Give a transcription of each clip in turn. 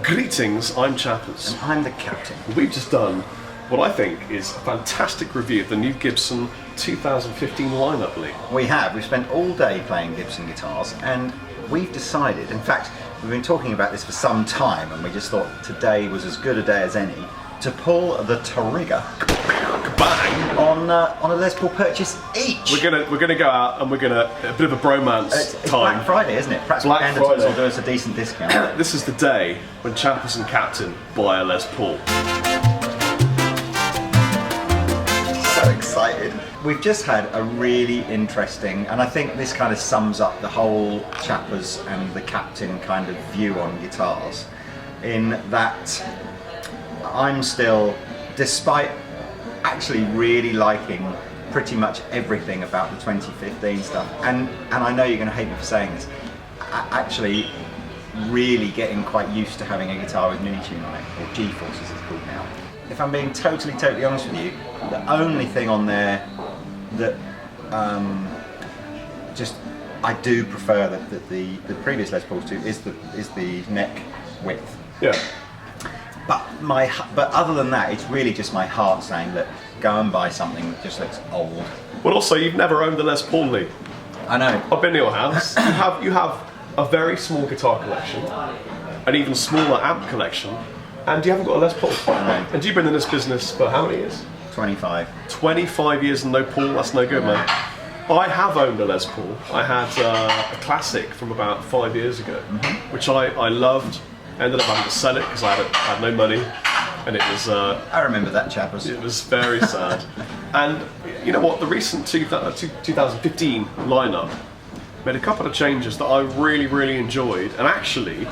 Greetings, I'm Chappers. And I'm the Captain. We've just done what I think is a fantastic review of the new Gibson 2015 lineup, Lee. We have. We've spent all day playing Gibson guitars, and we've decided, in fact, we've been talking about this for some time, and we just thought today was as good a day as any to pull the trigger Bang! on a Les Paul purchase each. We're gonna go out and we're gonna a bit of a bromance It's time. Black Friday, isn't it? Perhaps Black Andertons Friday. will do us a decent discount. This is the day when Chappers and Captain buy a Les Paul. So excited. We've just had a really interesting, and I think this kind of sums up the whole Chappers and the Captain kind of view on guitars, in that I'm still, despite actually really liking pretty much everything about the 2015 stuff, and I know you're going to hate me for saying this, actually really getting quite used to having a guitar with mini tune on it, or G-Force as it's called now. If I'm being totally honest with you, the only thing on there that just I do prefer that the previous Les Pauls to is the neck width. Yeah. But other than that, it's really just my heart saying that go and buy something that just looks old. Well, also you've never owned a Les Paul, Lee. I know. I've been to your house. You have a very small guitar collection, an even smaller amp collection, and you haven't got a Les Paul. I know. And you've been in this business for how many years? 25. 25 years and no Paul, that's no good, man. I have owned a Les Paul. I had a classic from about 5 years ago, which I loved. Ended up having to sell it because I had no money, and it was... I remember that, Chappers. It was very sad. And you know what, the recent 2015 lineup made a couple of changes that I really enjoyed, and actually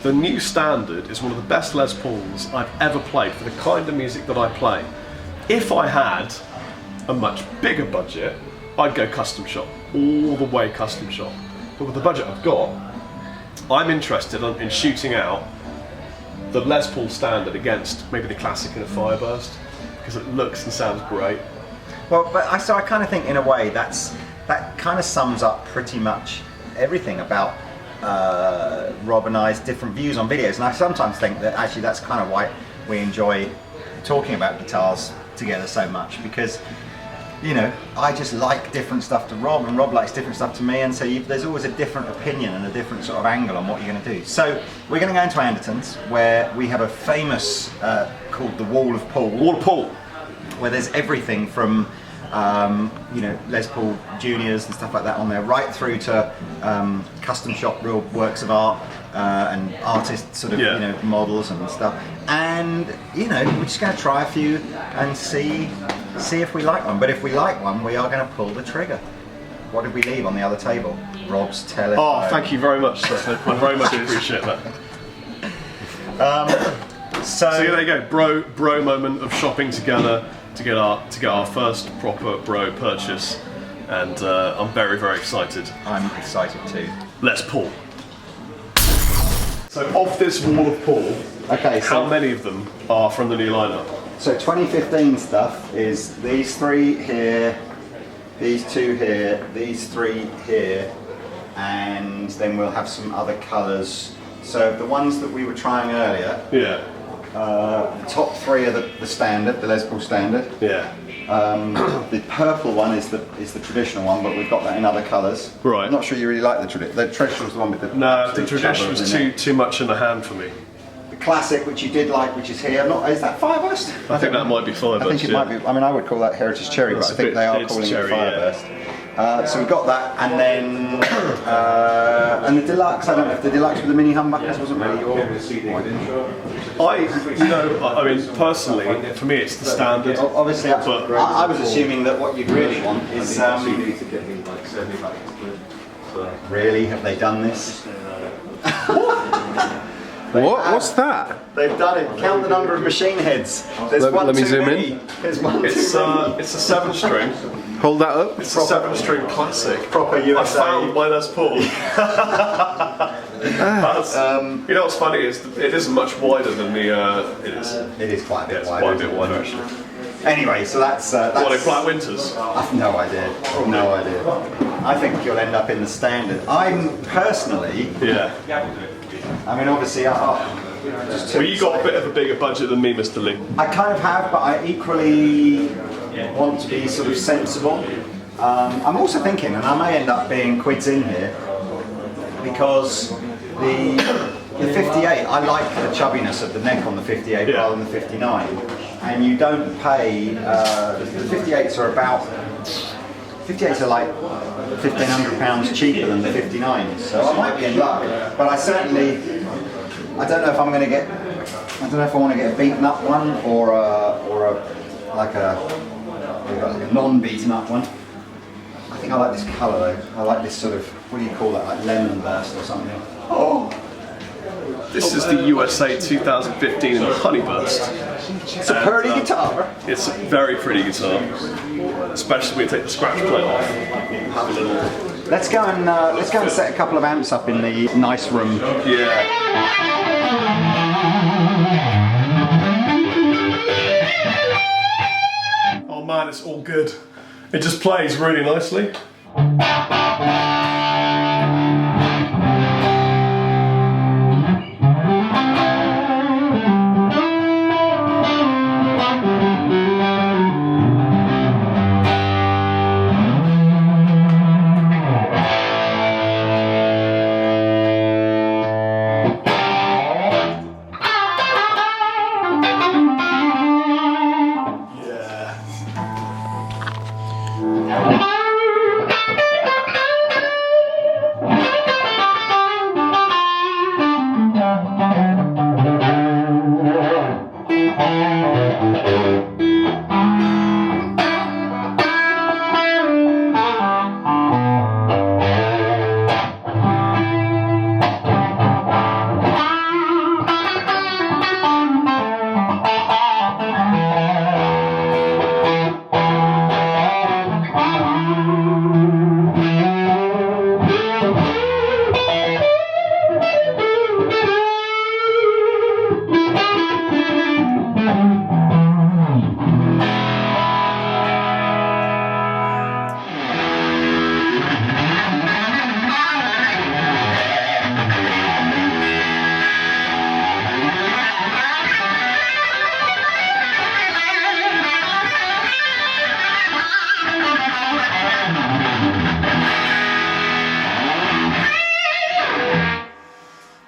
the new standard is one of the best Les Pauls I've ever played for the kind of music that I play. If I had a much bigger budget, I'd go custom shop, all the way custom shop. But with the budget I've got, I'm interested in shooting out the Les Paul standard against maybe the classic in a Fireburst, because it looks and sounds great. Well, so I kind of think in a way that kind of sums up pretty much everything about Rob and I's different views on videos, and I sometimes think that actually that's kind of why we enjoy talking about guitars together so much, because you know, I just like different stuff to Rob, and Rob likes different stuff to me, and so there's always a different opinion and a different sort of angle on what you're going to do. So we're going to go into Andertons, where we have a famous called the Wall of Paul. Wall of Paul, where there's everything from you know, Les Paul Juniors and stuff like that on there, right through to custom shop, real works of art and artist sort of you know, models and stuff. And you know, we're just going to try a few and see if we like one. But if we like one, we are going to pull the trigger. What did we leave on the other table? Rob's telephone. Oh, thank you very much. I very much appreciate that. So there you go, bro moment of shopping together to get our first proper bro purchase, and I'm very excited. I'm excited too. Les Paul. So of this Wall of Paul, okay, so how many of them are from the new lineup? So 2015 stuff is these three here, these two here, these three here, and then we'll have some other colours. So the ones that we were trying earlier, the top three are the standard, the Les Paul standard. Yeah. The purple one is the traditional one, but we've got that in other colours. Right. I'm not sure you really like the traditional. The traditional is the one with the... No, the traditional was too much in the hand for me. Classic, which you did like, which is here. Is that Fireburst? I think that might be Fireburst. I think it might be. I mean, I would call that Heritage Cherry, but I think they are calling it Fireburst. So we've got that, and then and the deluxe. I don't know if the deluxe with the mini humbuckers wasn't really your. I mean, personally, for me, it's the standard. Obviously, but I was assuming that what you'd really want is. Really, have they done this? What's that? They've done it. Count the number of machine heads. There's let me zoom in. There's one it's a 7-string. Hold that up. It's a 7-string classic. Proper USA. I found my Les Paul. You know what's funny is it isn't much wider than the. It is quite a bit wider. Quite a bit wider actually. Anyway, so that's. What in Black Winters? I've no idea. No idea. I think you'll end up in the standard. I'm personally. Yeah. I mean, obviously, Well, you got a bit of a bigger budget than me, Mr. Lee. I kind of have, but I equally want to be sort of sensible. I'm also thinking, and I may end up being quids in here, because the 58, I like the chubbiness of the neck on the 58 rather than the 59. And you don't pay, the 58s are about, 58s are like £1,500 cheaper than the 59s. So I might be in luck, but I don't know if I'm going to get, I don't know if I want to get a beaten up one or a non-beaten up one. I think I like this colour though. I like this sort of, what do you call that, like lemon burst or something. Oh! This is the USA 2015 in the Honeyburst. It's a pretty guitar. It's a very pretty guitar, especially when you take the scratch plate off. Have a little. Let's go and set a couple of amps up in the nice room. Yeah. Oh man, it's all good. It just plays really nicely.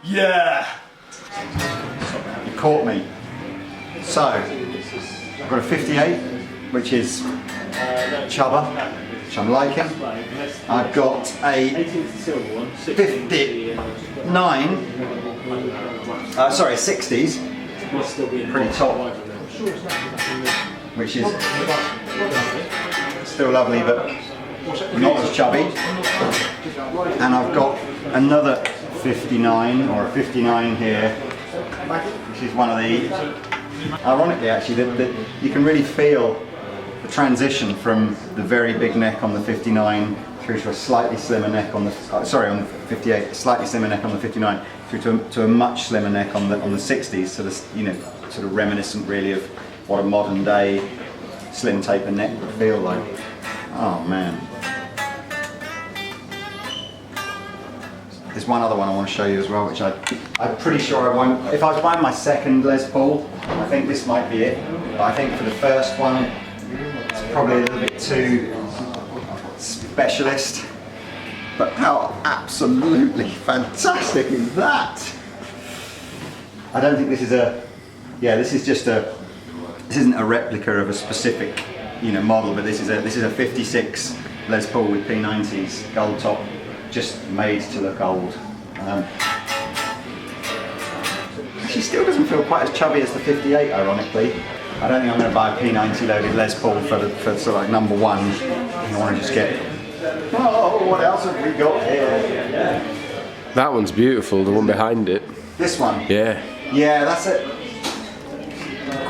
Yeah! You caught me. So, I've got a 58, which is chubber, which I'm liking. I've got a 59, sorry, 60s, pretty top, which is still lovely, but not as chubby. And I've got another 59 or a 59 here, which is one of the, ironically actually, that you can really feel the transition from the very big neck on the 59 through to a slightly slimmer neck on the, on the 58, slightly slimmer neck on the 59 through to a much slimmer neck on the 60s, sort of, you know, sort of reminiscent really of what a modern day slim taper neck would feel like. Oh man. There's one other one I want to show you as well, which I'm pretty sure I won't. If I was buying my second Les Paul, I think this might be it. But I think for the first one, it's probably a little bit too specialist. But how absolutely fantastic is that? I don't think this is a. Yeah, this is just a. This isn't a replica of a specific, you know, model, but this is a 56 Les Paul with P90s, gold top. Just made to look old. She still doesn't feel quite as chubby as the 58, ironically. I don't think I'm going to buy a P90 loaded Les Paul for sort of like number one. I want to just get, oh, what else have we got here? That one's beautiful, the one behind it. This one? Yeah. Yeah, that's a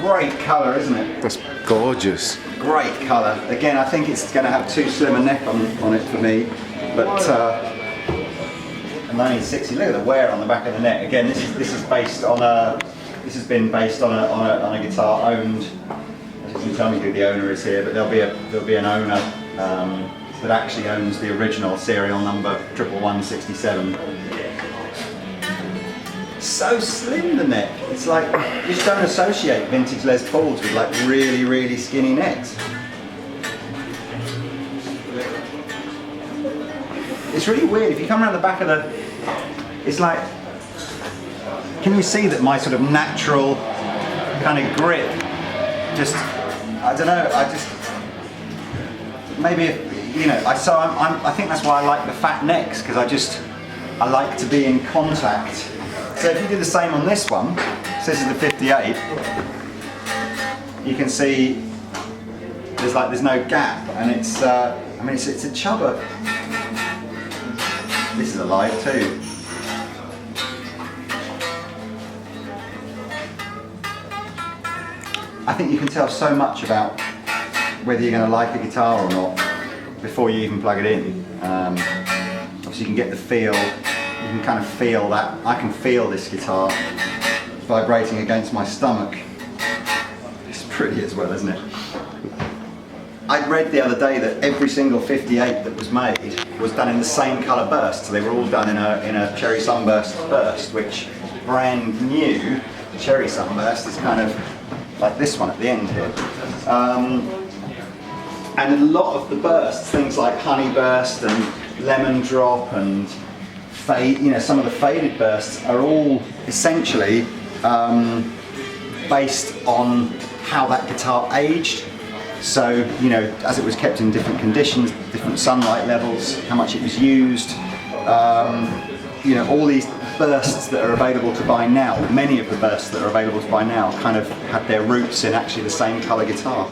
great colour, isn't it? That's gorgeous. Great colour. Again, I think it's going to have too slim a neck on it for me. But a 1960. Look at the wear on the back of the neck. Again, this is based on a. This has been based on a guitar owned. As you can tell me who the owner is here, but there'll be an owner that actually owns the original serial number 11167. so slim, the neck. It's like, you just don't associate vintage Les Pauls with like really, really skinny necks. It's really weird. If you come around the back of the, it's like, can you see that my sort of natural kind of grip, just, I don't know, I just, maybe, you know, I think that's why I like the fat necks, because I like to be in contact. So if you do the same on this one, so this is the 58, you can see there's no gap, and it's, I mean, it's a chubber. This is alive too. I think you can tell so much about whether you're going to like a guitar or not before you even plug it in. Obviously you can get the feel, you can kind of feel that. I can feel this guitar vibrating against my stomach. It's pretty as well, isn't it? I read the other day that every single 58 that was made was done in the same colour burst. So they were all done in a cherry sunburst burst, which brand new cherry sunburst is kind of like this one at the end here. And a lot of the bursts, things like honey burst and lemon drop and fade, you know, some of the faded bursts are all essentially based on how that guitar aged. So, you know, as it was kept in different conditions, different sunlight levels, how much it was used, you know, all these bursts that are available to buy now, many of the bursts that are available to buy now kind of had their roots in actually the same colour guitar.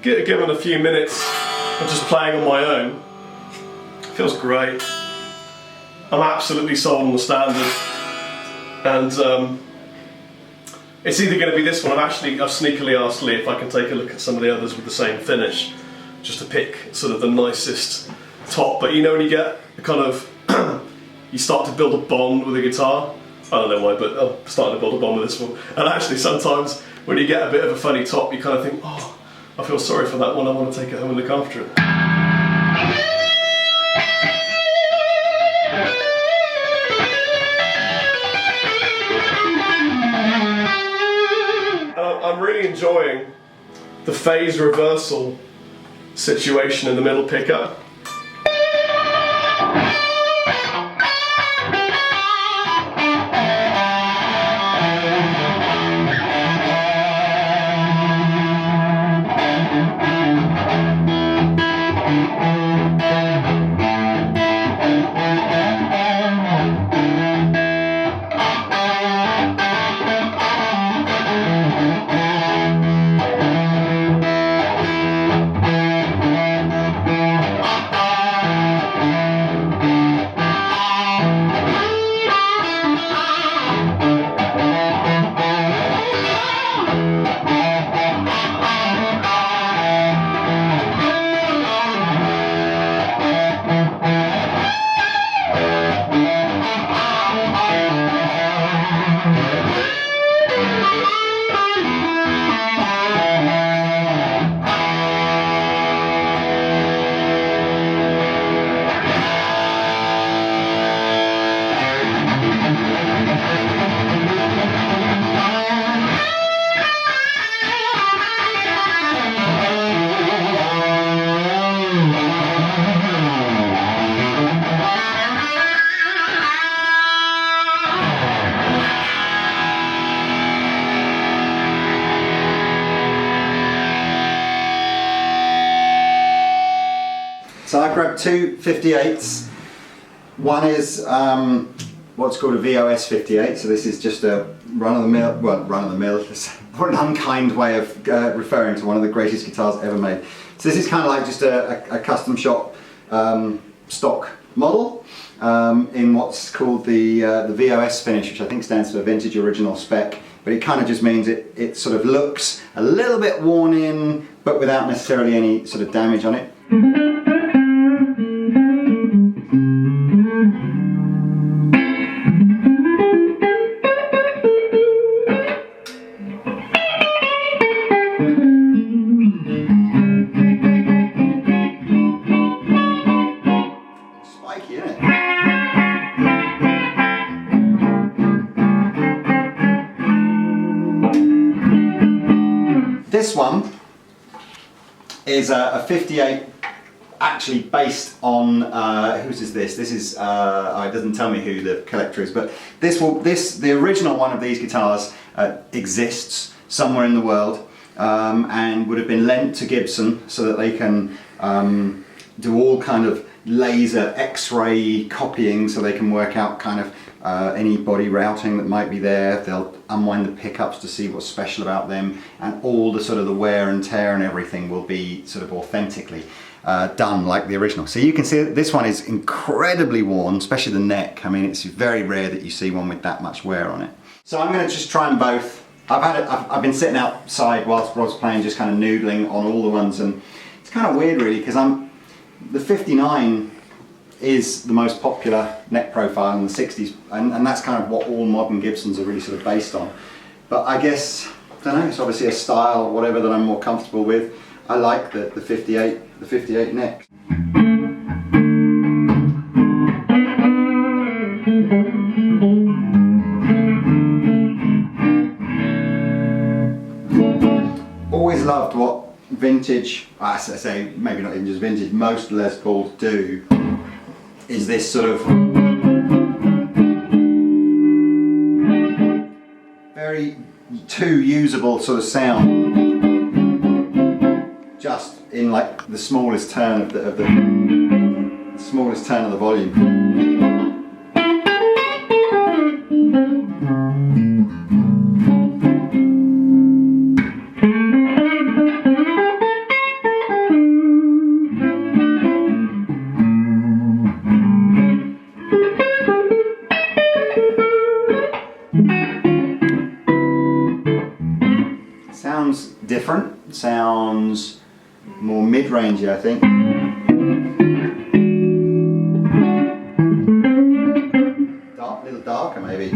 Given a few minutes of just playing on my own, it feels great. I'm absolutely sold on the standard, and it's either going to be this one. I've sneakily asked Lee if I can take a look at some of the others with the same finish, just to pick sort of the nicest top. But you know, when you get the kind of you start to build a bond with a guitar. I don't know why, but I'm starting to build a bond with this one. And actually, sometimes when you get a bit of a funny top, you kind of think, oh, I feel sorry for that one, I want to take it home and look after it. I'm really enjoying the phase reversal situation in the middle pickup. grabbed two 58s. One is what's called a VOS 58, so this is just a run-of-the-mill, well, run-of-the-mill, what an unkind way of referring to one of the greatest guitars ever made. So this is kind of like just a custom shop stock model in what's called the VOS finish, which I think stands for Vintage Original Spec, but it kind of just means it sort of looks a little bit worn in, but without necessarily any sort of damage on it. This one is a 58, actually based on whose is this? This is it doesn't tell me who the collector is, but the original one of these guitars exists somewhere in the world and would have been lent to Gibson so that they can do all kind of laser X-ray copying, so they can work out kind of any body routing that might be there. They'll unwind the pickups to see what's special about them, and all the sort of the wear and tear and everything will be sort of authentically done like the original. So you can see that this one is incredibly worn, especially the neck. I mean, it's very rare that you see one with that much wear on it. So I'm going to just try them both. I've been sitting outside whilst Rod's playing, just kind of noodling on all the ones, and it's kind of weird really, because the 59 is the most popular neck profile in the 60s, and that's kind of what all modern Gibsons are really sort of based on. But I guess, I don't know, it's obviously a style or whatever that I'm more comfortable with. I like the 58 neck. Always loved what vintage, I say maybe not even just vintage, most Les Pauls do, is this sort of very too usable sort of sound, just in like the smallest turn of the smallest turn of the volume. Sounds different, sounds more mid-rangey, I think. A little darker maybe.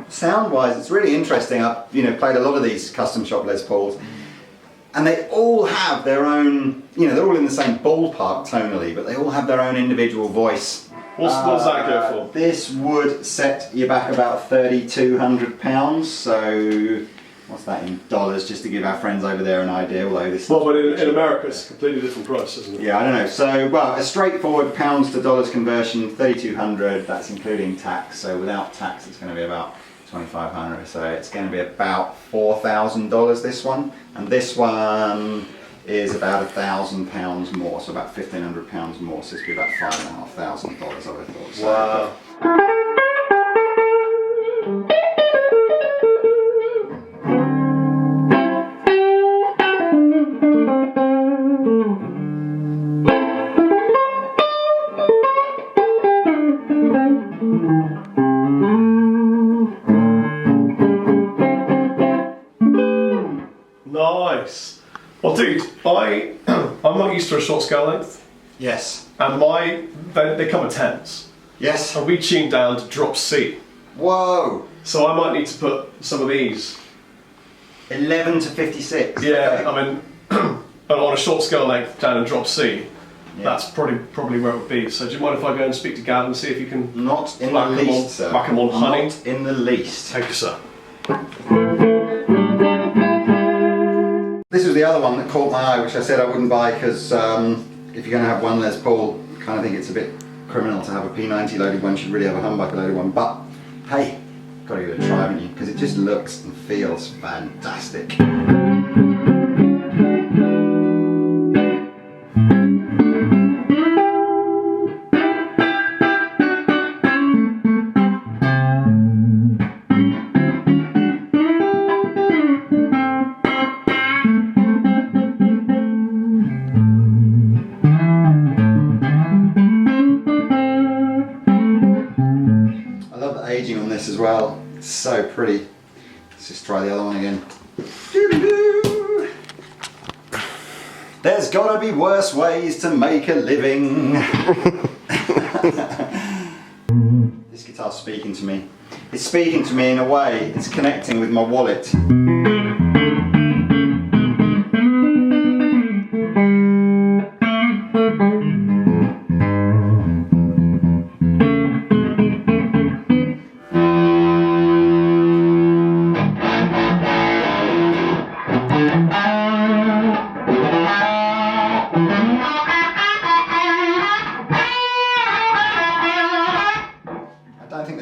Sound-wise, it's really interesting. I've played a lot of these custom shop Les Pauls, and they all have their own, they're all in the same ballpark tonally, but they all have their own individual voice. What does that go for? This would set you back about £3,200, so what's that in dollars, just to give our friends over there an idea, although this... Well, but in America it's a completely different price, isn't it? Yeah, I don't know. So, well, a straightforward pounds to dollars conversion, $3,200, that's including tax, so without tax it's going to be about $2,500, so it's going to be about $4,000 this one, and this one is about £1,000 more, so about £1,500 more, so it's going to be about $5,500 I would have thought. So, wow. Nice. Well, dude, I'm not used to a short scale length. yes. And they come at 10s. Yes. And we tuned down to drop C. Whoa. So I might need to put some of these. 11 to 56. Yeah, Okay. I mean, on a short scale length down in drop C, that's probably where it would be. So do you mind if I go and speak to Gav and see if you can Not in the least, sir. whack 'em on honey? Not in the least. Thank you, sir. This was the other one that caught my eye, which I said I wouldn't buy because if you're going to have one Les Paul, I kind of think it's a bit criminal to have a P90 loaded one. You should really have a humbucker loaded one. But hey, got to give it a try, haven't you? Because it just looks and feels fantastic. Aging on this as well, it's so pretty. Let's just try the other one again. There's gotta be worse ways to make a living. This guitar's speaking to me. It's speaking to me in a way, it's connecting with my wallet.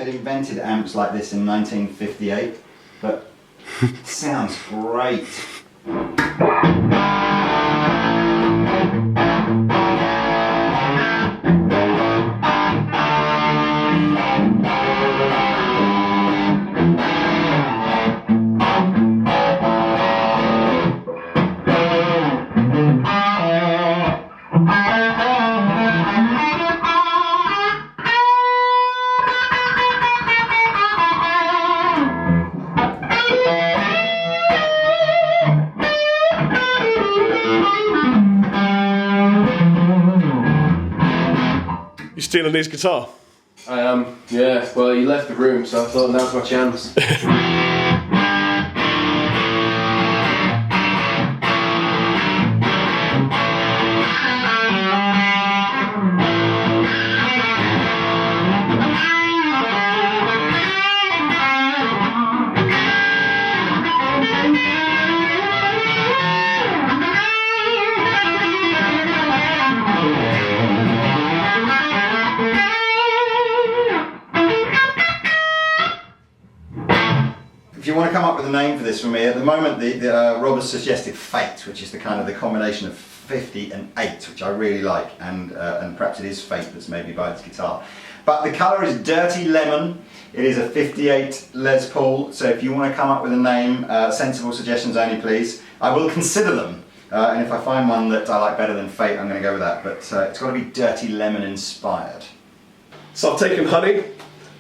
Invented amps like this in 1958, but it sounds great. You stealing his guitar? I am, yeah. Well, he left the room, so I thought now's my chance. If you want to come up with a name for this for me, at the moment Rob has suggested Fate, which is the kind of the combination of 50 and 8, which I really like, and perhaps it is Fate that's maybe by its guitar. But the colour is Dirty Lemon. It is a 58 Les Paul, so if you want to come up with a name, sensible suggestions only please. I will consider them, and if I find one that I like better than Fate, I'm going to go with that, but it's got to be Dirty Lemon inspired. So I've taken honey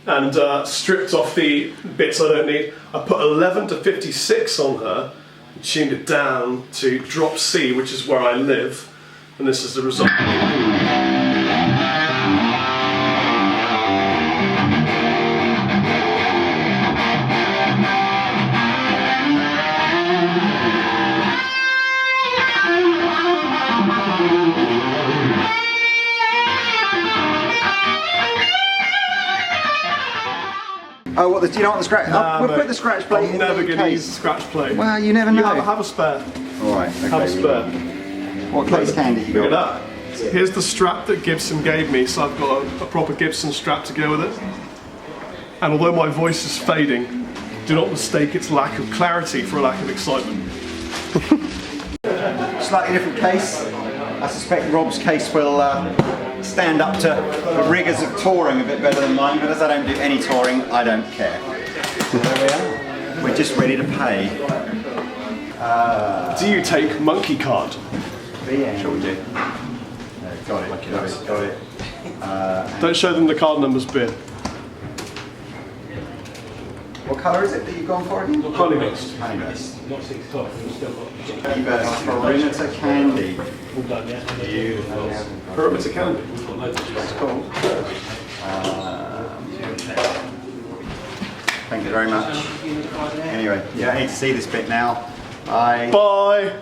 and stripped off the bits I don't need. I put 11 to 56 on her and tuned it down to drop C, which is where I live, and this is the result. Oh, what? Do you know what the scratch? We'll put the scratch plate in. I'm never the going to case. use the scratch plate. Well, you never know. Have a spare. All right. Okay, Have a spare. What case candy you Look got? at that. Here's the strap that Gibson gave me, so I've got a proper Gibson strap to go with it. And although my voice is fading, do not mistake its lack of clarity for a lack of excitement. Slightly different case. I suspect Rob's case will stand up to the rigours of touring a bit better than mine, but as I don't do any touring, I don't care. So there we are. We're just ready to pay. Do you take monkey card? Sure we do. Got it. Don't show them the card numbers bit. What colour is it that you've gone for again? Honeyburst. Honeyburst. Not 6 o'clock, we're still got Honeyburst perimeter candy. all done yet. Beautiful. Perimeter candy. That's cool. Thank you very much. Anyway, you don't need to see this bit now. Bye. Bye.